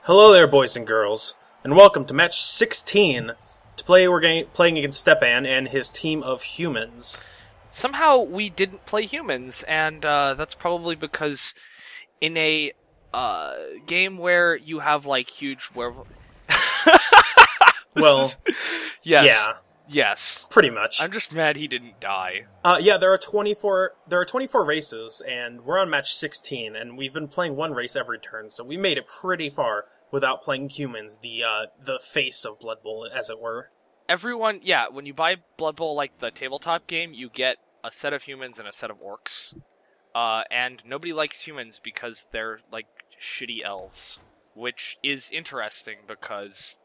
Hello there, boys and girls, and welcome to match 16. We're playing against Stepan and his team of humans. Somehow we didn't play humans, and that's probably because in a game where you have like huge werewolf. Well, yes, yeah, yes, pretty much. I'm just mad he didn't die. Yeah, there are 24 races, and we're on match 16, and we've been playing one race every turn, so we made it pretty far without playing humans, the face of Blood Bowl, as it were. Everyone, yeah, when you buy Blood Bowl, like the tabletop game, you get a set of humans and a set of orcs. And nobody likes humans because they're, like, shitty elves. Which is interesting because,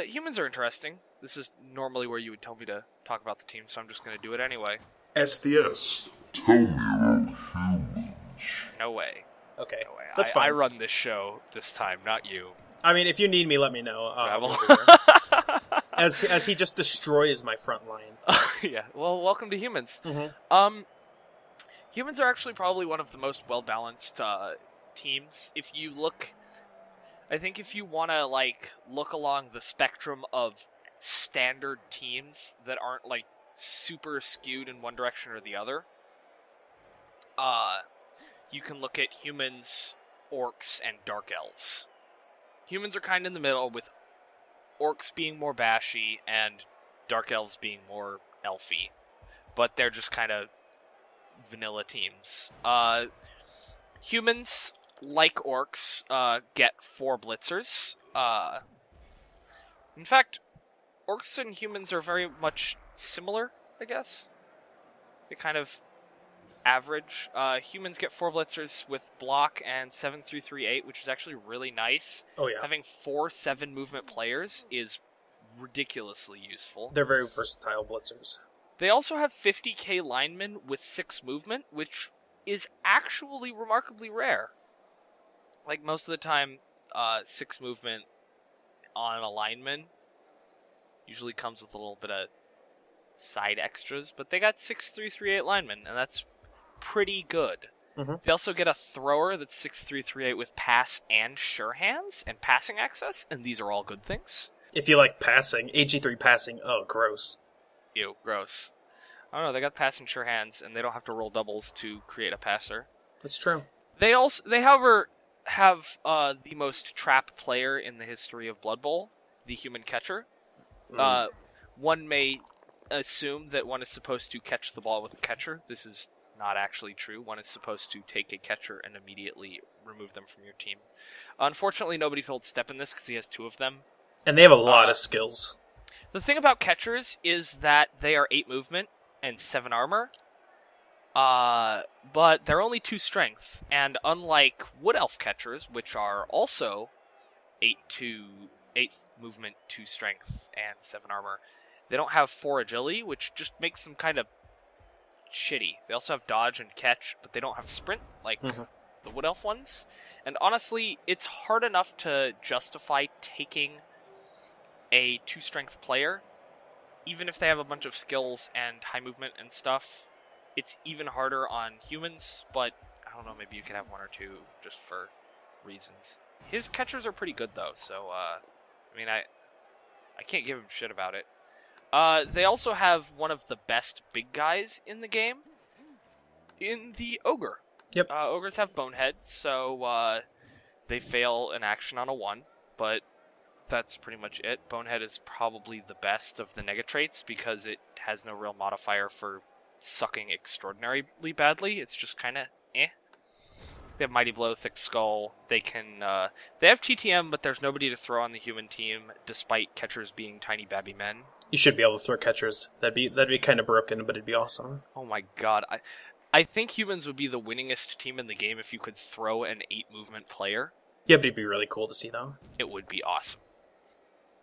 humans are interesting. This is normally where you would tell me to talk about the team, so I'm just gonna do it anyway. SDS. Tell me about humans. No way. Okay, No way. that's fine. I run this show this time, not you. I mean, if you need me, let me know. Rebel. As he just destroys my front line. Yeah, well, welcome to humans. Mm-hmm. Humans are actually probably one of the most well-balanced teams. If you look, I think if you want to like look along the spectrum of standard teams that aren't like super skewed in one direction or the other, you can look at humans, orcs, and dark elves. Humans are kind of in the middle, with orcs being more bashy and dark elves being more elfy, but they're just kind of vanilla teams. Humans, like orcs, get 4 blitzers. In fact, orcs and humans are very much similar, I guess. They kind of average. Humans get 4 blitzers with block and 7-3-3-8, which is actually really nice. Oh yeah, Having 4 7 movement players is ridiculously useful. they're very versatile blitzers. They also have 50k linemen with 6 movement, which is actually remarkably rare. Like, most of the time, 6 movement on a lineman usually comes with a little bit of side extras, but they got 6-3-3-8 linemen, and that's pretty good. Mm-hmm. They also get a thrower that's 6-3-3-8 with pass and sure hands and passing access, and these are all good things. If you like passing, AG3 passing, oh, gross. Ew, gross. I don't know, they got pass and sure hands, and they don't have to roll doubles to create a passer. That's true. They, however, have the most trap player in the history of Blood Bowl, the human catcher. One may assume that one is supposed to catch the ball with a catcher. This is not actually true. One is supposed to take a catcher and immediately remove them from your team. Unfortunately, nobody told Stepan this because he has 2 of them. And they have a lot of skills. The thing about catchers is that they are 8 movement and 7 armor, but they're only 2 strength, and unlike Wood Elf catchers, which are also 8 movement, 2 strength, and 7 armor, they don't have 4 agility, which just makes them kind of shitty. They also have dodge and catch, but they don't have sprint, like the Wood Elf ones. And honestly, it's hard enough to justify taking a 2 strength player, even if they have a bunch of skills and high movement and stuff. It's even harder on humans, but I don't know, maybe you can have 1 or 2 just for reasons. His catchers are pretty good though, so I mean, I can't give him shit about it. They also have one of the best big guys in the game, in the Ogre. Yep. Ogres have Bonehead, so they fail an action on a 1, but that's pretty much it. Bonehead is probably the best of the negatraits because it has no real modifier for sucking extraordinarily badly. It's just kind of eh. They have Mighty Blow, Thick Skull. They have TTM, but there's nobody to throw on the human team, despite catchers being tiny babby men. You should be able to throw catchers. That'd be kind of broken, but it'd be awesome. Oh my god. I think humans would be the winningest team in the game if you could throw an 8 movement player. Yeah, but it'd be really cool to see, though. It would be awesome.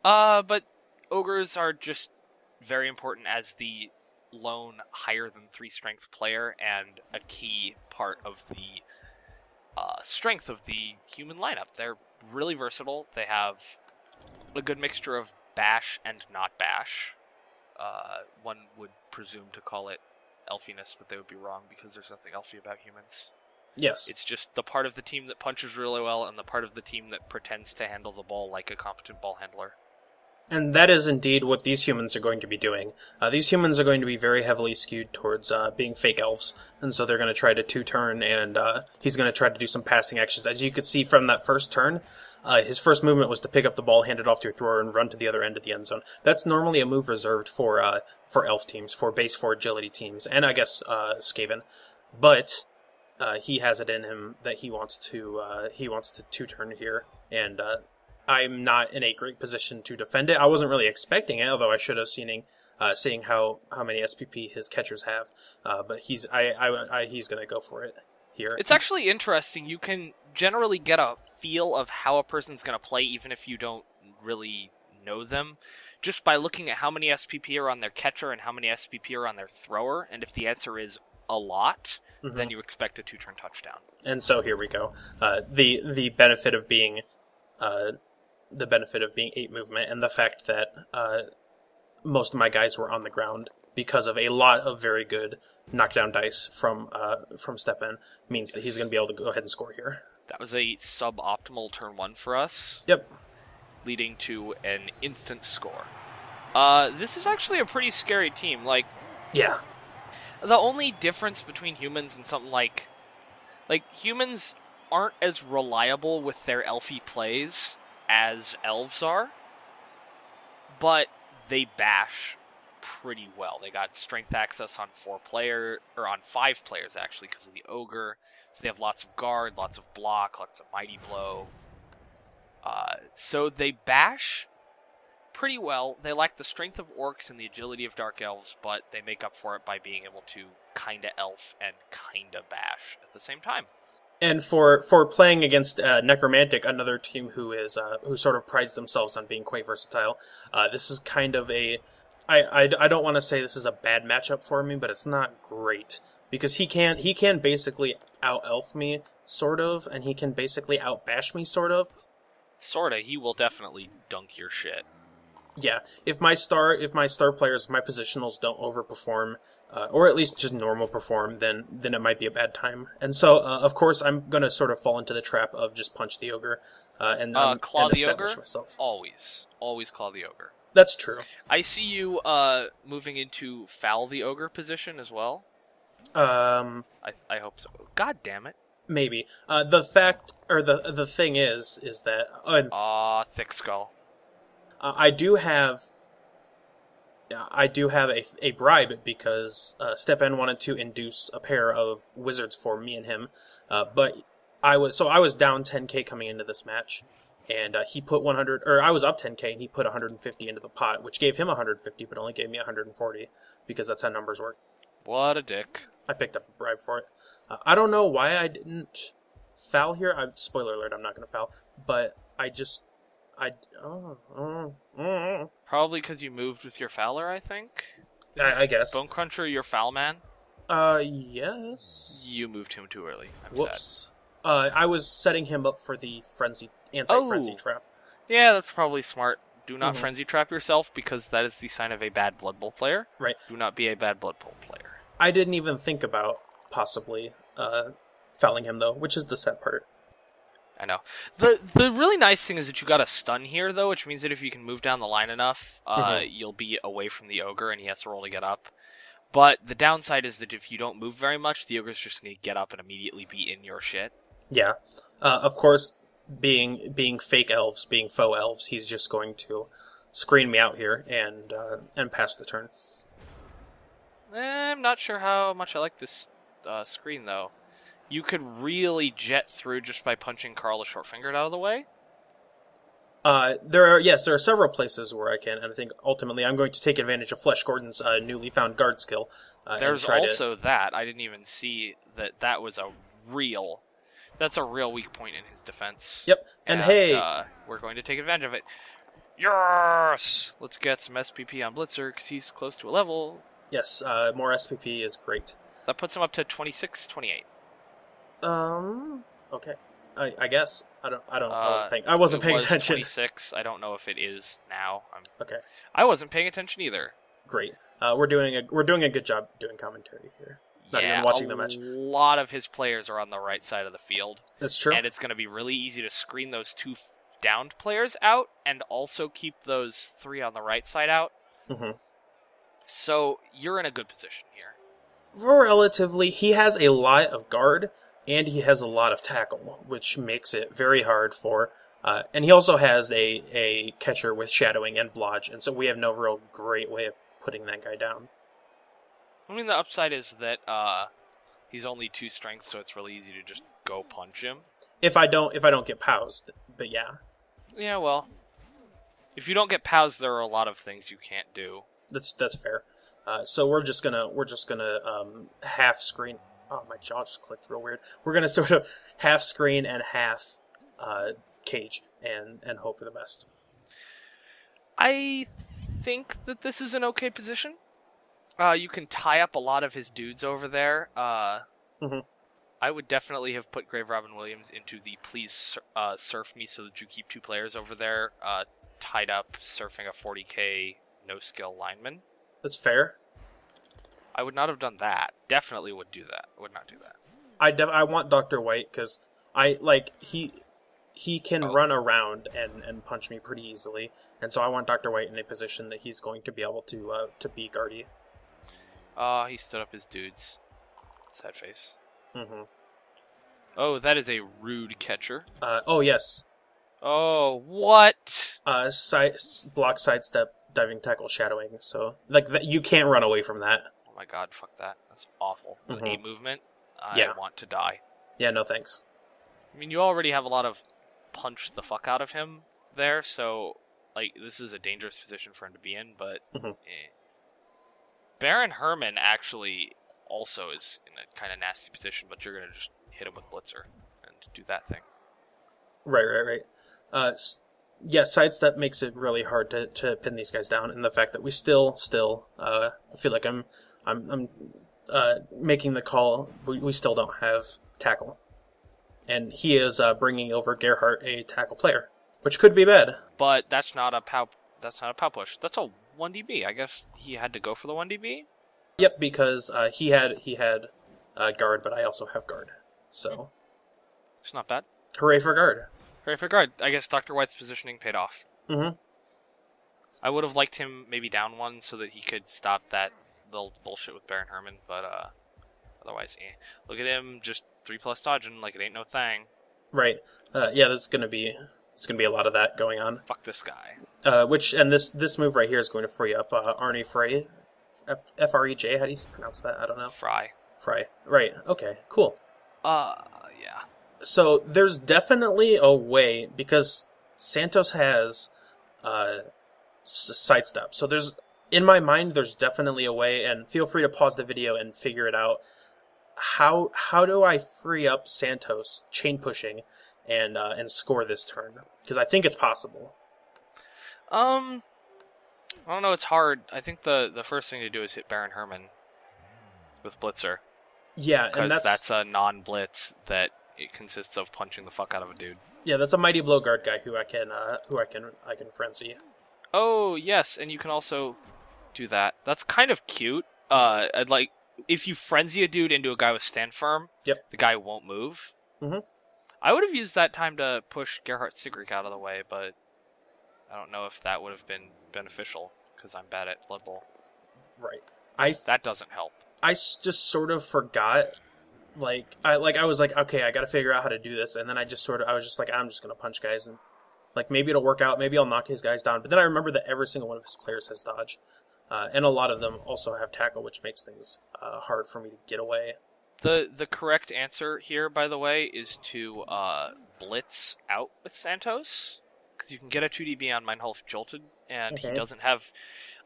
But ogres are just very important as the lone higher than 3 strength player and a key part of the strength of the human lineup. They're really versatile. They have a good mixture of bash and not bash. One would presume to call it elfiness, but they would be wrong because there's nothing elfy about humans. Yes. It's just the part of the team that punches really well and the part of the team that pretends to handle the ball like a competent ball handler. And that is indeed what these humans are going to be doing. These humans are going to be very heavily skewed towards being fake elves, and so they're going to try to two-turn, and he's going to try to do some passing actions. As you could see from that first turn, his first movement was to pick up the ball, hand it off to a thrower, and run to the other end of the end zone. That's normally a move reserved for elf teams, for base 4 agility teams, and I guess Skaven. But he has it in him that he wants to two-turn here, and I'm not in a great position to defend it. I wasn't really expecting it, although I should have seeing how many SPP his catchers have. But he's going to go for it here. It's actually interesting. You can generally get a feel of how a person's going to play, even if you don't really know them, just by looking at how many SPP are on their catcher and how many SPP are on their thrower. And if the answer is a lot, then you expect a 2-turn touchdown. And so here we go. The benefit of being 8 movement, and the fact that most of my guys were on the ground because of a lot of very good knockdown dice from Stepan, means that he's going to be able to go ahead and score here. That was a suboptimal turn 1 for us. Yep. Leading to an instant score. This is actually a pretty scary team. Yeah. The only difference between humans and something like humans aren't as reliable with their elfy plays as elves are, but they bash pretty well. They got strength access on 5 players actually, because of the ogre. So they have lots of guard, lots of block, lots of mighty blow. So they bash pretty well. They lack the strength of orcs and the agility of dark elves, but they make up for it by being able to kinda elf and kinda bash at the same time. And for playing against Necromantic, another team who sort of prides themselves on being quite versatile, this is kind of I don't want to say this is a bad matchup for me, but it's not great, because he can basically out elf me sort of, and he can basically out bash me sort of. Sorta, he will definitely dunk your shit. Yeah, if my star players, if my positionals don't overperform, or at least just normal perform, then it might be a bad time. And so, of course, I'm gonna sort of fall into the trap of just punch the ogre and claw the establish ogre. Myself. Always claw the ogre. That's true. I see you moving into foul the ogre position as well. I hope so. God damn it. Maybe. The fact, or the thing is that thick skull. I do have a bribe, because Stepan wanted to induce a pair of wizards for me and him, but I was down 10k coming into this match, and he put 100, or I was up 10k and he put 150 into the pot, which gave him 150 but only gave me 140, because that's how numbers work. What a dick. I picked up a bribe for it. I don't know why I didn't foul here. Spoiler alert, I'm not going to foul, but Probably because you moved with your fouler, I think? I guess. Bone Cruncher, your foul man? Yes. You moved him too early. I'm Whoops. Sad. I was setting him up for the anti-frenzy trap. Yeah, that's probably smart. Do not frenzy trap yourself, because that is the sign of a bad Blood Bowl player. Right. Do not be a bad Blood Bowl player. I didn't even think about possibly fouling him, though, which is the sad part. I know. The really nice thing is that you got a stun here, though, which means that if you can move down the line enough, you'll be away from the ogre, and he has to roll to get up. But the downside is that if you don't move very much, the ogre's just going to get up and immediately be in your shit. Yeah. Of course, being fake elves, being faux elves, he's just going to screen me out here and pass the turn. I'm not sure how much I like this screen, though. You could really jet through just by punching Carl the Short-Fingered out of the way. There are several places where I can, and I think ultimately I'm going to take advantage of Flesh Gordon's newly found guard skill. There's also that. I didn't even see that was that's a real weak point in his defense. Yep, and hey... we're going to take advantage of it. Yes! Let's get some SPP on Blitzer, because he's close to a level. Yes, more SPP is great. That puts him up to 26-28. Okay. I guess. I wasn't paying attention. 26. I don't know if it is now. Okay. I wasn't paying attention either. Great. We're doing a good job doing commentary here. not even watching the match. A lot of his players are on the right side of the field. That's true. And it's going to be really easy to screen those two downed players out and also keep those 3 on the right side out. Mm-hmm. So you're in a good position here. Relatively, he has a lot of guard, and he has a lot of tackle, which makes it very hard for... and he also has a catcher with shadowing and blodge, and so we have no real great way of putting that guy down. I mean, the upside is that he's only 2 strength, so it's really easy to just go punch him. If I don't get poused, but yeah. Yeah, well, if you don't get poused, there are a lot of things you can't do. That's fair. So we're just gonna half screen. Oh, my jaw just clicked real weird. We're gonna sort of half screen and half cage and hope for the best. I think that this is an okay position. You can tie up a lot of his dudes over there. Mm-hmm. I would definitely have put Grave Robin Williams into the please surf me so that you keep 2 players over there tied up surfing a 40k no skill lineman. That's fair. I would not have done that. Definitely would do that. Would not do that. I want Dr. White because he can run around and punch me pretty easily, and so I want Dr. White in a position that he's going to be able to be guardy. He stood up his dudes. Sad face. Mm-hmm. Oh, that is a rude catcher. Oh yes. Oh, what? Block, sidestep, diving tackle, shadowing. So you can't run away from that. Oh my god, fuck that. That's awful. Mm-hmm. 8 movement. Yeah. I want to die. Yeah, no thanks. I mean, you already have a lot of punch the fuck out of him there, so this is a dangerous position for him to be in. But Baron Herman actually also is in a kind of nasty position, but you're gonna just hit him with Blitzer and do that thing. Right. Yeah, sidestep makes it really hard to pin these guys down, and the fact that we still I feel like I'm making the call. We still don't have tackle, and he is bringing over Gerhardt, a tackle player, which could be bad. But that's not a pow. That's not a pow push. That's a 1DB. I guess he had to go for the 1DB. Yep, because he had guard, but I also have guard, so It's not bad. Hooray for guard! Hooray for guard. I guess Dr. White's positioning paid off. Mm-hmm. I would have liked him maybe down 1 so that he could stop that little bullshit with Baron Herman, but otherwise, look at him just 3+ dodging like it ain't no thing. Right. Yeah, there's gonna be a lot of that going on. Fuck this guy. This move right here is going to free up Arnie Frey. F-R-E-J, how do you pronounce that? I don't know. Fry. Right. Okay, cool. Yeah. So there's definitely a way, because Santos has sidestep. So in my mind, there's definitely a way, and feel free to pause the video and figure it out. How do I free up Santos chain pushing and score this turn? Because I think it's possible. I don't know, it's hard. I think the first thing to do is hit Baron Herman with Blitzer. Yeah, and that's a non-blitz that it consists of punching the fuck out of a dude. Yeah, that's a mighty blow guard guy who I can frenzy. Oh yes, and you can also do that. That's kind of cute. I'd like if you frenzy a dude into a guy with stand firm. Yep. The guy won't move. Mm-hmm. I would have used that time to push Gerhardt Sigrid out of the way, but I don't know if that would have been beneficial because I'm bad at Blood Bowl. Right. That doesn't help. I just sort of forgot. I was like, okay, I got to figure out how to do this, and then I was just like, I'm just gonna punch guys, and maybe it'll work out. Maybe I'll knock his guys down. But then I remember that every single one of his players has dodge, and a lot of them also have tackle, which makes things hard for me to get away. The correct answer here, by the way, is to blitz out with Santos, because you can get a 2DB on Meinholf Jolted, and he doesn't have...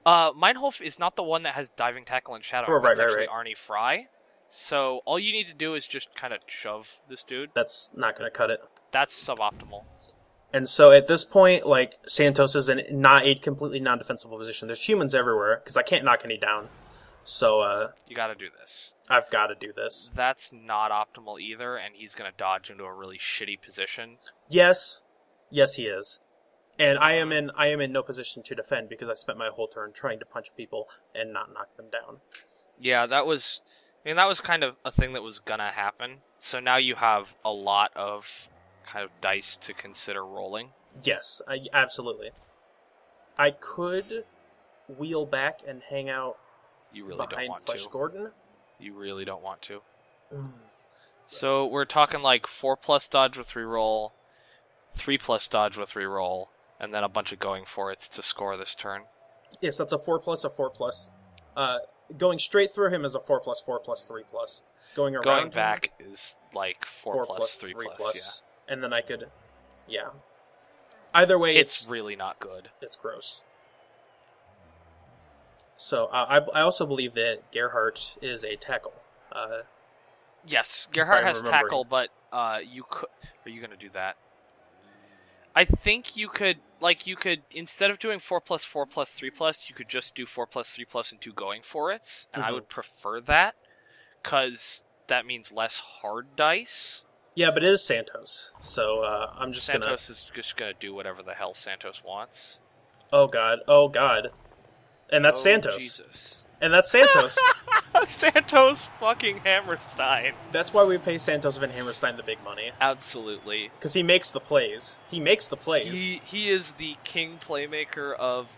Meinholf is not the one that has diving tackle and shadow. Right, it's actually right. Arnie Fry. So all you need to do is just kind of shove this dude. That's not going to cut it. That's suboptimal. And so at this point, Santos is in not a completely non-defensible position. There's humans everywhere, because I can't knock any down. So, you gotta do this. I've got to do this. That's not optimal either, and he's gonna dodge into a really shitty position. Yes, he is. And I am in no position to defend, because I spent my whole turn trying to punch people and not knock them down. Yeah, that was I mean, that was kind of a thing that was gonna happen. So now you have a lot of kind of dice to consider rolling. Yes, absolutely. I could wheel back and hang out You really don't behind want Flesh to. Gordon. You really don't want to. Mm. So we're talking like 4+ dodge with reroll, 3+ dodge with reroll, and then a bunch of going for it to score this turn. Yes, that's a 4+, a 4+. Going straight through him is a 4+, 4+, 3+. Going around Going him, back is like 4+, 3+, 3+. yeah. And then I could, yeah. Either way, It's really not good. It's gross. So I also believe that Gerhardt is a tackle. Yes, Gerhardt I'm has remembering. tackle, but you could. Are you going to do that? I think you could, instead of doing 4+, 4+, 3+, you could just do 4+, 3+, and 2 going for it. And I would prefer that, because that means less hard dice. Yeah, but it is Santos, so I'm just Santos is just going to do whatever the hell Santos wants. Oh god. And that's Santos. Jesus. And that's Santos. Santos fucking Hammerstein. That's why we pay Santos Van Hammerstein the big money. Absolutely. Because he makes the plays. He makes the plays. He is the king playmaker of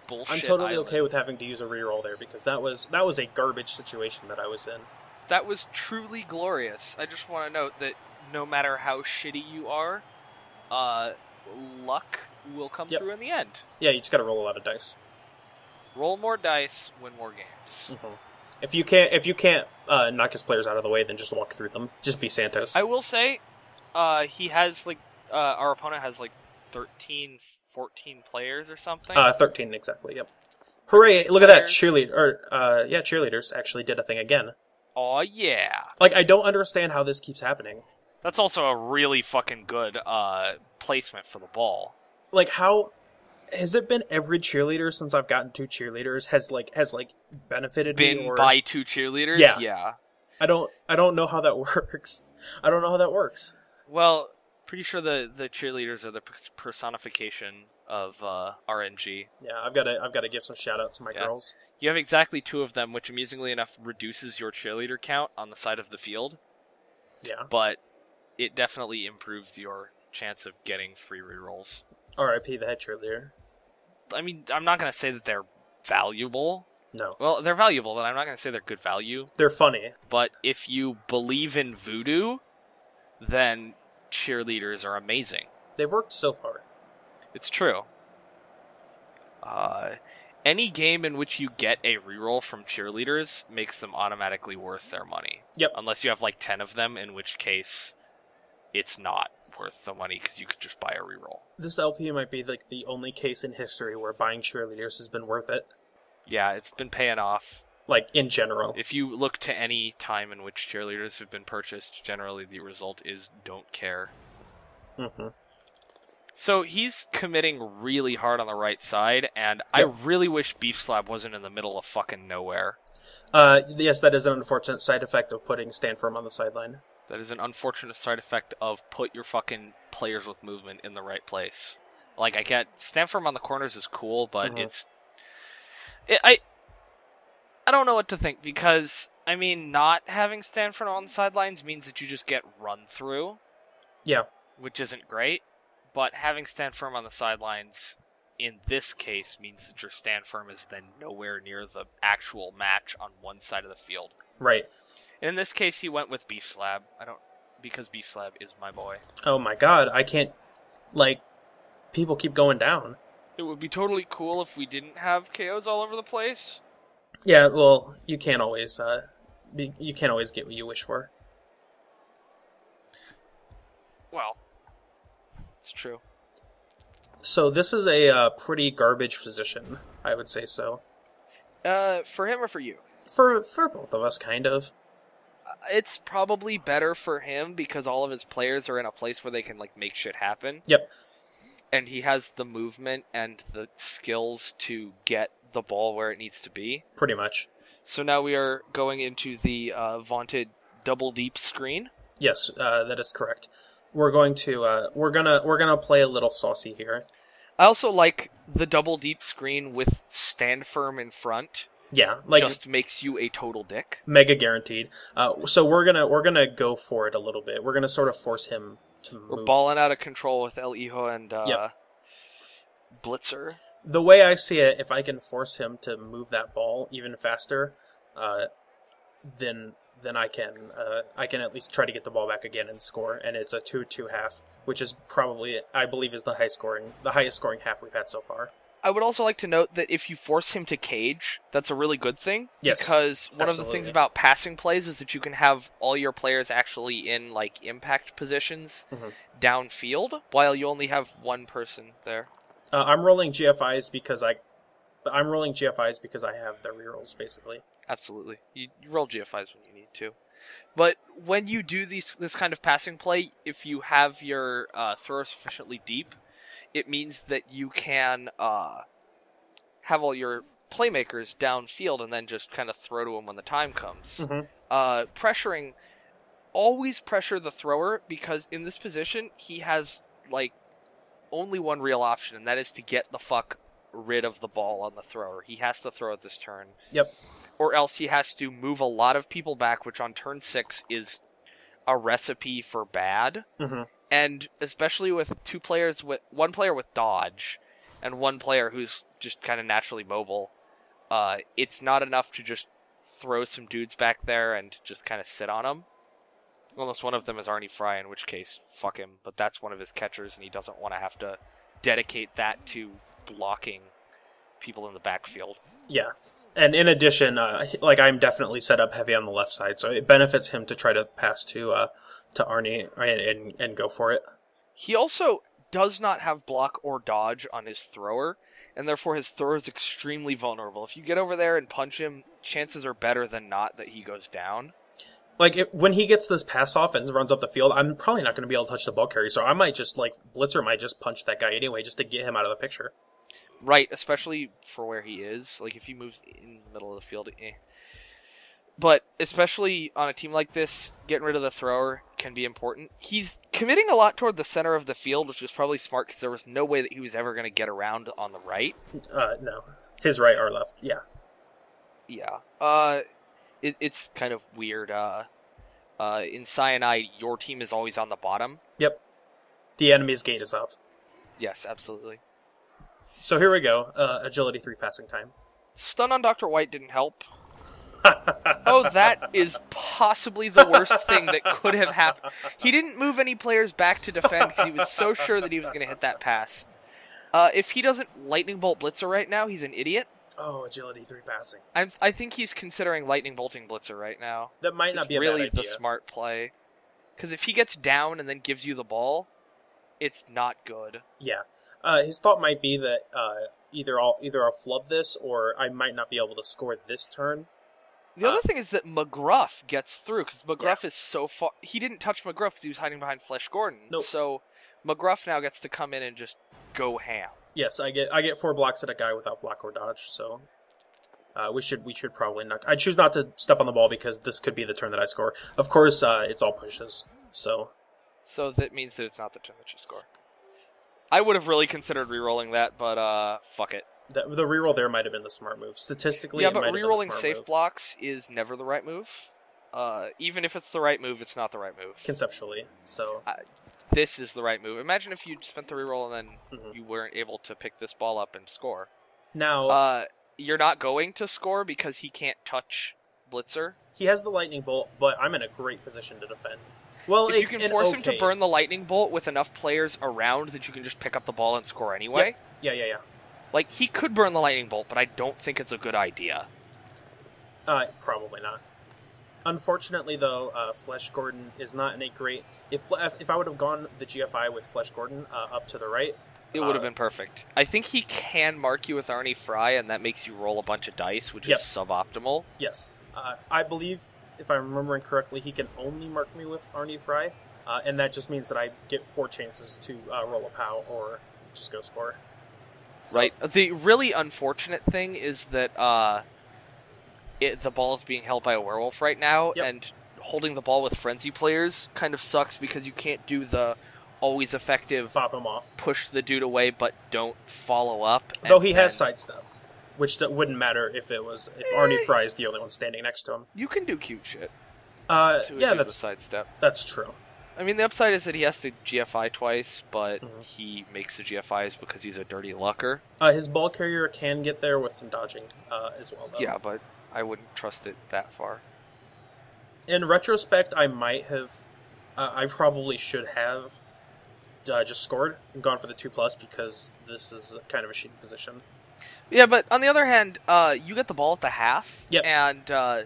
bullshit I'm totally Island. okay with having to use a reroll there, because that was a garbage situation that I was in. That was truly glorious. I just want to note that no matter how shitty you are, luck will come through in the end. Yeah, you just gotta roll a lot of dice. Roll more dice, win more games. Mm-hmm. If you can't knock his players out of the way, then just walk through them. Just be Santos. I will say, he has our opponent has 13, 14 players or something. 13 exactly. Yep. Hooray! Look at that, Players. cheerleaders actually did a thing again. Aw, yeah. I don't understand how this keeps happening. That's also a really fucking good placement for the ball. How has it been every cheerleader since I've gotten 2 cheerleaders has benefited me? Been by 2 cheerleaders? Yeah. I don't know how that works. I don't know how that works. Well, pretty sure the cheerleaders are the personification of RNG. Yeah, I've got to give some shout out to my girls. You have exactly 2 of them, which amusingly enough reduces your cheerleader count on the side of the field. Yeah. But it definitely improves your chance of getting free rerolls. R.I.P. the head cheerleader. I mean, I'm not going to say that they're valuable. No. Well, they're valuable, but I'm not going to say they're good value. They're funny. But if you believe in voodoo, then cheerleaders are amazing. They've worked so far. It's true. Any game in which you get a reroll from cheerleaders makes them automatically worth their money. Yep. Unless you have 10 of them, in which case it's not worth the money because you could just buy a reroll. This LP might be the only case in history where buying cheerleaders has been worth it. Yeah, it's been paying off. In general. If you look to any time in which cheerleaders have been purchased, generally the result is don't care. Mm-hmm. So he's committing really hard on the right side, and I really wish Beef Slab wasn't in the middle of fucking nowhere. Yes, that is an unfortunate side effect of putting Stand Firm on the sideline. That is an unfortunate side effect of put your fucking players with movement in the right place. I get Stand Firm on the corners is cool, but I don't know what to think, because, not having Stand Firm on the sidelines means that you just get run through. Yeah. Which isn't great, but having Stand Firm on the sidelines in this case means that your Stand Firm is then nowhere near the actual match on one side of the field. Right. And in this case, he went with Beef Slab. Because Beef Slab is my boy. Oh my god, I can't, people keep going down. It would be totally cool if we didn't have KOs all over the place. Yeah, well, you can't always get what you wish for. Well, it's true. So this is a pretty garbage position, I would say so. For him or for you? For both of us, kind of. It's probably better for him because all of his players are in a place where they can make shit happen. Yep. And he has the movement and the skills to get the ball where it needs to be. Pretty much. So now we are going into the vaunted double deep screen. Yes, that is correct. We're going to we're gonna play a little saucy here. I also like the double deep screen with Stand Firm in front, Yeah, like just makes you a total dick. mega guaranteed. So we're gonna go for it a little bit. We're gonna sort of force him to move. We're balling out of control with El Hijo and Yep. Blitzer. The way I see it, if I can force him to move that ball even faster, then I can at least try to get the ball back again and score. And it's a 2-2 half, which is probably, I believe, is the highest scoring half we've had so far. I would also like to note that if you force him to cage, that's a really good thing. Yes, because one of the absolutely. things about passing plays is that you can have all your players actually in like impact positions downfield, while you only have one person there. I'm rolling GFIs because I have the rerolls basically. Absolutely. You roll GFIs when you need to. But when you do this kind of passing play, if you have your thrower sufficiently deep, it means that you can have all your playmakers downfield and then just kind of throw to them when the time comes. Always pressure the thrower, because in this position, he has like only one real option, and that is to get the fuck rid of the ball on the thrower. He has to throw it this turn. Yep. Or else he has to move a lot of people back, which on turn 6 is a recipe for bad. And especially with one player with dodge and one player who's just kind of naturally mobile, it's not enough to just throw some dudes back there and just kind of sit on them. Unless one of them is Arnie Fry, in which case, fuck him. But that's one of his catchers, and he doesn't want to have to dedicate that to blocking people in the backfield. Yeah. And in addition, I'm definitely set up heavy on the left side, so it benefits him to try to pass to Arnie and go for it. He also does not have block or dodge on his thrower, and therefore his thrower is extremely vulnerable. If you get over there and punch him, chances are better than not that he goes down. Like, when he gets this pass off and runs up the field, I'm probably not going to be able to touch the ball carrier, so I might just, Blitzer might just punch that guy anyway, just to get him out of the picture. Right, especially for where he is. Like, if he moves in the middle of the field, But especially on a team like this, getting rid of the thrower can be important. He's committing a lot toward the center of the field, which was probably smart, because there was no way that he was ever going to get around on the right. No. His right or left, yeah. Yeah. It's kind of weird. In Cyanide, your team is always on the bottom. Yep. The enemy's gate is up. Yes, absolutely. So here we go. Agility 3 passing time. Stun on Dr. White didn't help. Oh, that is possibly the worst thing that could have happened. He didn't move any players back to defend because he was so sure that he was going to hit that pass. If he doesn't Lightning Bolt Blitzer right now, he's an idiot. Oh, Agility 3 passing. I think he's considering Lightning Bolting Blitzer right now. That might not be a really bad idea. the smart play. Because if he gets down and then gives you the ball, it's not good. Yeah. His thought might be that either I'll flub this, or I might not be able to score this turn. The other thing is that McGruff gets through, because McGruff is so far... He didn't touch McGruff because he was hiding behind Flesh Gordon. Nope. So McGruff now gets to come in and just go ham. Yes, I get 4 blocks at a guy without block or dodge, so we should probably not. I choose not to step on the ball because this could be the turn that I score. Of course, it's all pushes, so that means that it's not the turn that you score. I would have really considered re-rolling that, but fuck it. The reroll there might have been the smart move. Statistically, yeah, it but might have been the re-rolling smart safe move. blocks is never the right move. Even if it's the right move, it's not the right move. Conceptually, so this is the right move. Imagine if you spent the reroll and then you weren't able to pick this ball up and score. Now, you're not going to score because he can't touch Blitzer. he has the lightning bolt, but I'm in a great position to defend. Well, if you can force him to burn the lightning bolt with enough players around that you can just pick up the ball and score anyway. Yeah. Like, he could burn the lightning bolt, but I don't think it's a good idea. Probably not. Unfortunately, though, Flesh Gordon is not in a great... If I would have gone the GFI with Flesh Gordon up to the right... It would have been perfect. I think he can mark you with Arnie Fry, and that makes you roll a bunch of dice, which is suboptimal. Yes. I believe, if I'm remembering correctly, he can only mark me with Arnie Fry, and that just means that I get 4 chances to roll a POW or just go score. So. Right. The really unfortunate thing is that the ball is being held by a werewolf right now, and holding the ball with frenzy players kind of sucks because you can't do the always effective pop him off, push the dude away, but don't follow up. Though he has sidestep. which wouldn't matter if Arnie Fry is the only one standing next to him. You can do cute shit. That's sidestep. That's true. I mean, the upside is that he has to GFI twice, but he makes the GFIs because he's a dirty lucker. His ball carrier can get there with some dodging as well, though. Yeah, but I wouldn't trust it that far. In retrospect, I probably should have just scored and gone for the 2+, because this is kind of a shitty position. Yeah, but on the other hand, you get the ball at the half, yep. And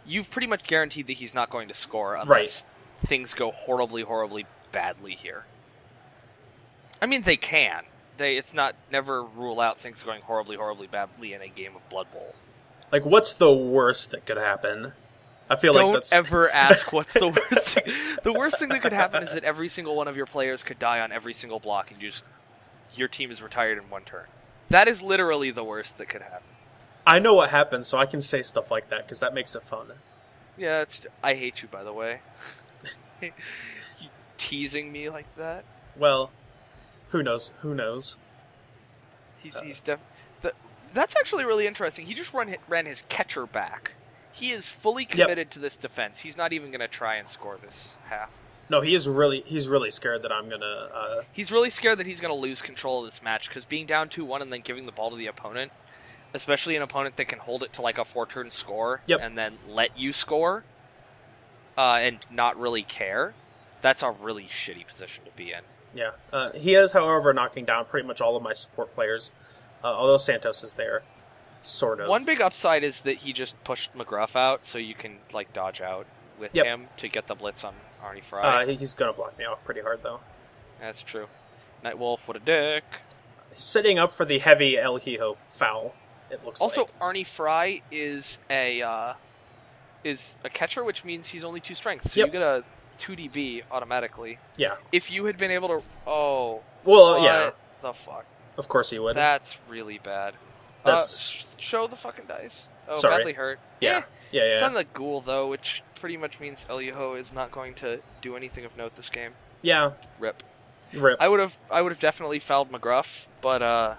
you've pretty much guaranteed that he's not going to score unless things go horribly, horribly badly here. I mean, they can. It's not never rule out things going horribly, horribly badly in a game of Blood Bowl. Like, what's the worst that could happen? I feel like that's... Don't ever ask what's the worst thing. The worst thing that could happen is that every single one of your players could die on every single block, and your team is retired in one turn. That is literally the worst that could happen. I know what happens, so I can say stuff like that, because that makes it fun. Yeah, I hate you, by the way. You teasing me like that? Well, who knows? Who knows? That's actually really interesting. He just ran his catcher back. He is fully committed to this defense. He's not even going to try and score this half. No, he's really scared that I'm going to... He's really scared that he's going to lose control of this match, because being down 2-1 and then giving the ball to the opponent, especially an opponent that can hold it to like a 4-turn score and then let you score and not really care, that's a really shitty position to be in. Yeah. He is, however, knocking down pretty much all of my support players, although Santos is there, sort of. One big upside is that he just pushed McGruff out, so you can like dodge out with him to get the blitz on Arnie Fry. He's going to block me off pretty hard, though. That's true. Nightwolf, what a dick. Setting up for the heavy El Hijo foul, it looks also, like. Also, Arnie Fry is a catcher, which means he's only 2 strength, so you get a 2DB automatically. Yeah. If you had been able to... Oh. Well, yeah. What the fuck? Of course he would. That's really bad. Show the fucking dice. Oh, sorry. Badly hurt. Yeah. Yeah. It's on the ghoul, though, which pretty much means El Hijo is not going to do anything of note this game. Yeah. Rip. I would have definitely fouled McGruff, but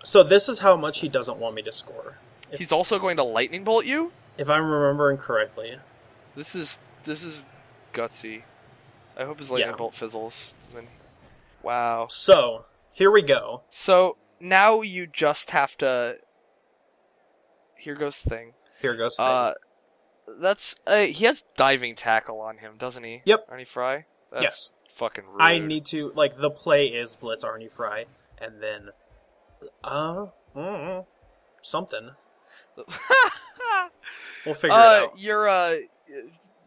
So this is how much he doesn't want me to score. He's also going to lightning bolt you? If I'm remembering correctly. This is gutsy. I hope his lightning bolt fizzles. Wow. So, here we go. So, now you just have to... Here goes thing. That's he has diving tackle on him, doesn't he? Yep. Arnie Fry? That's yes. Fucking rude. I need to, like, the play is blitz Arnie Fry, and then, something. We'll figure it out. Your,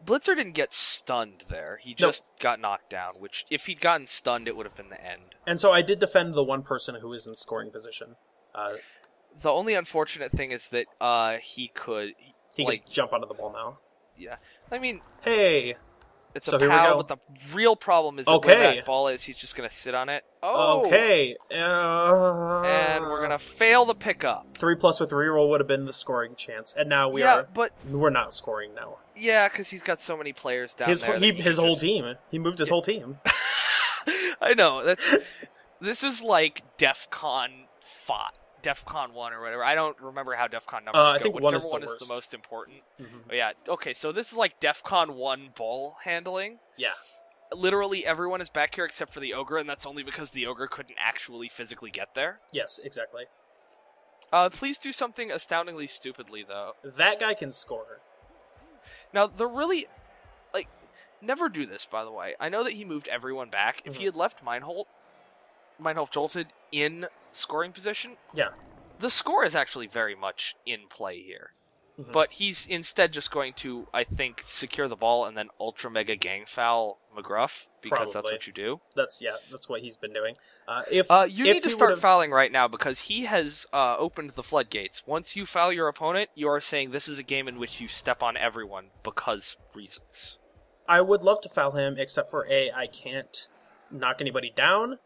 Blitzer didn't get stunned there. He just got knocked down, which, if he'd gotten stunned, it would have been the end. And so I did defend the one person who is in scoring position. The only unfortunate thing is that, he can jump onto the ball now. Yeah. I mean... Hey! It's a POW, but the real problem is that where that ball is, he's just going to sit on it. Oh! Okay. And we're going to fail the pickup. 3+ with reroll would have been the scoring chance, and now we're not scoring now. Yeah, because he's got so many players down there. His whole team. He moved his whole team. I know. This is like DEFCON 1 or whatever. I don't remember how DEFCON numbers go. I think Whichever one is the most important. Mm-hmm. But yeah, okay, so this is like DEFCON 1 ball handling. Yeah. Literally everyone is back here except for the Ogre, and that's only because the Ogre couldn't actually physically get there. Yes, exactly. Please do something astoundingly stupidly, though. That guy can score. Now, they're really... Like, never do this, by the way. I know that he moved everyone back. If he had left Meinholt jolted in scoring position, the score is actually very much in play here. Mm-hmm. But he's instead just going to, I think, secure the ball and then ultra mega gang foul McGruff, because that's what you do. That's what he's been doing. You need to start fouling right now, because he has opened the floodgates. Once you foul your opponent, you are saying this is a game in which you step on everyone because reasons. I would love to foul him, except for A, I can't knock anybody down.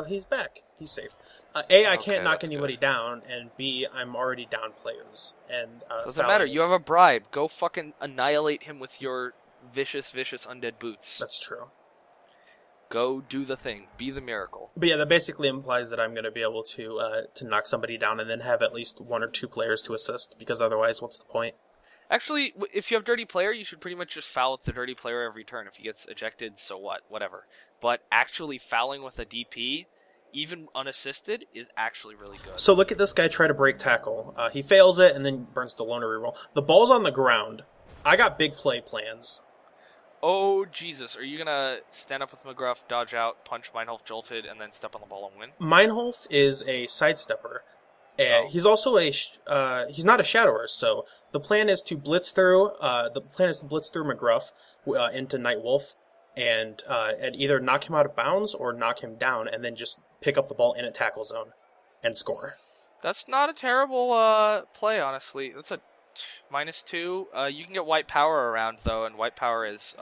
He's back. He's safe. I can't knock anybody down, and B, I'm already down players. And doesn't matter. You have a bribe. Go fucking annihilate him with your vicious undead boots. That's true. Go do the thing. Be the miracle. But yeah, that basically implies that I'm going to be able to knock somebody down and then have at least 1 or 2 players to assist, because otherwise, what's the point? Actually, if you have dirty player, you should pretty much just foul with the dirty player every turn. If he gets ejected, so what? Whatever. But actually fouling with a DP, even unassisted, is actually really good. So look at this guy try to break tackle. He fails it and then burns the loner reroll. The ball's on the ground. I got big play plans. Oh, Jesus. Are you going to stand up with McGruff, dodge out, punch Meinholf jolted, and then step on the ball and win? Meinholf is a sidestepper. And he's also he's not a shadower, so the plan is to blitz through McGruff into Nightwolf and either knock him out of bounds or knock him down and then just pick up the ball in a tackle zone and score. That's not a terrible play, honestly. That's a -2. You can get white power around, though, and white power is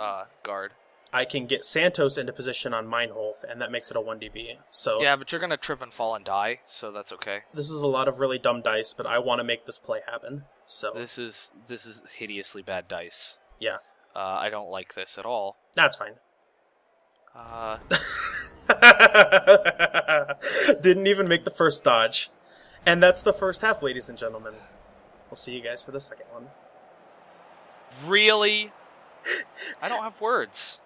guard. I can get Santos into position on Meinholf, and that makes it a 1DB. So yeah, but you're going to trip and fall and die, so that's okay. This is a lot of really dumb dice, but I want to make this play happen. So This is hideously bad dice. Yeah. I don't like this at all. That's fine. Didn't even make the first dodge. And that's the first half, ladies and gentlemen. We'll see you guys for the second one. Really? I don't have words.